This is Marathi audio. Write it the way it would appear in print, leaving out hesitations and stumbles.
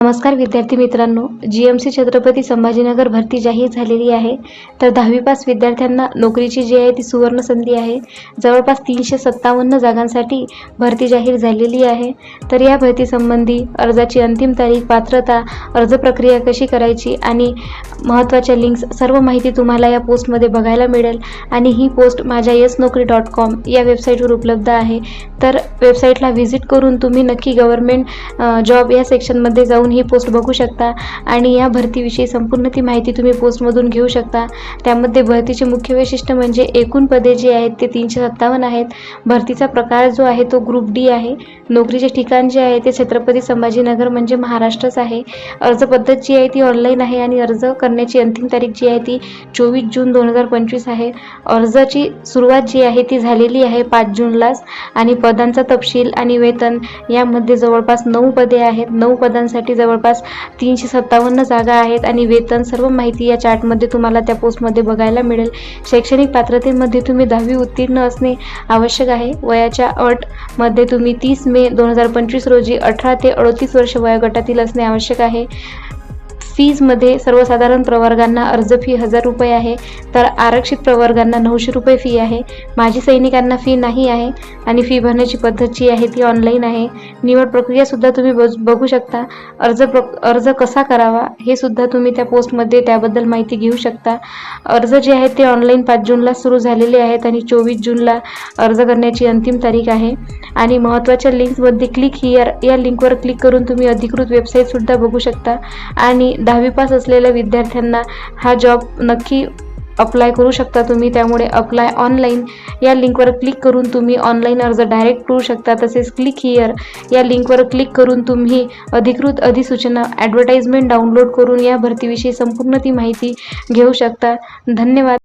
नमस्कार विद्यार्थी मित्रांनो, जीएमसी छत्रपती संभाजीनगर भरती जाहीर झालेली आहे। तर 10वी पास विद्यार्थ्यांना नोकरीची जी आहे ती सुवर्ण संधी आहे। जवळपास 357 जागांसाठी भरती जाहीर झालेली आहे। तर या भरती संबंधी अर्जाची अंतिम तारीख, पात्रता, अर्ज प्रक्रिया कशी करायची आणि महत्त्वाच्या लिंक्स सर्व माहिती तुम्हाला या पोस्टमध्ये बघायला मिळेल। आणि ही पोस्ट माझ्या yesnaukri.com या वेबसाईटवर उपलब्ध आहे। तर वेबसाईटला व्हिजिट करून तुम्ही नक्की गव्हर्नमेंट जॉब या सेक्शनमध्ये जाऊन ही पोस्ट बघू शकता आणि या भरतीविषयी संपूर्ण ती माहिती तुम्ही पोस्टमधून घेऊ शकता। त्यामध्ये भरतीचे मुख्य वैशिष्ट्य म्हणजे एकूण पदे जी आहेत ते 357 आहेत। भरतीचा प्रकार जो आहे तो ग्रुप डी आहे। नोकरीचे ठिकाण जे आहे ते छत्रपती संभाजीनगर म्हणजे महाराष्ट्रच आहे। अर्ज पद्धत जी आहे ती ऑनलाईन आहे आणि अर्ज करण्याची अंतिम तारीख जी आहे ती 24 जून 2025 आहे। अर्जाची सुरुवात जी आहे ती झालेली आहे 5 जूनलाच आणि पदांचा तपशील आणि वेतन यामध्ये जवळपास 9 पदे आहेत। 9 पदांसाठी जवळपास 357 जागा आहेत आणि वेतन सर्व माहिती या चार्टमध्ये तुम्हाला त्या पोस्टमध्ये बघायला मिळेल। शैक्षणिक पात्रतेमध्ये तुम्ही 10वी उत्तीर्ण असणे आवश्यक आहे। वयाच्या अटमध्ये तुम्ही 30 मे 2025 रोजी 18 ते 38 वर्ष वयोगटातील असणे आवश्यक आहे। फीजमध्ये सर्वसाधारण प्रवर्गांना अर्ज फी 1000 रुपये आहे, तर आरक्षित प्रवर्गांना 900 रुपये फी आहे। माजी सैनिकांना फी नाही आहे आणि फी भरण्याची पद्धत जी आहे ती ऑनलाईन आहे। निवड प्रक्रिया सुद्धा तुम्ही बघू शकता। अर्ज कसा करावा हे सुद्धा तुम्ही त्या पोस्टमध्ये त्याबद्दल माहिती घेऊ शकता। अर्ज जे आहेत ते ऑनलाईन 5 जूनला सुरू झालेले आहेत आणि 24 जूनला अर्ज करण्याची अंतिम तारीख आहे। आणि महत्त्वाच्या लिंक्समध्ये क्लिक हिअर या लिंकवर क्लिक करून तुम्ही अधिकृत वेबसाईट सुद्धा बघू शकता आणि 10वी पास असलेल्या विद्यार्थ्यांना हा जॉब नक्की अप्लाय करू शकता तुम्ही। त्यामुळे अप्लाय ऑनलाईन या लिंकवर क्लिक करून तुम्ही ऑनलाईन अर्ज डायरेक्ट करू शकता। तसेच क्लिक हिअर या लिंकवर क्लिक करून तुम्ही अधिकृत अधिसूचना ॲडव्हर्टाइजमेंट डाउनलोड करून या भरतीविषयी संपूर्ण ती माहिती घेऊ शकता। धन्यवाद।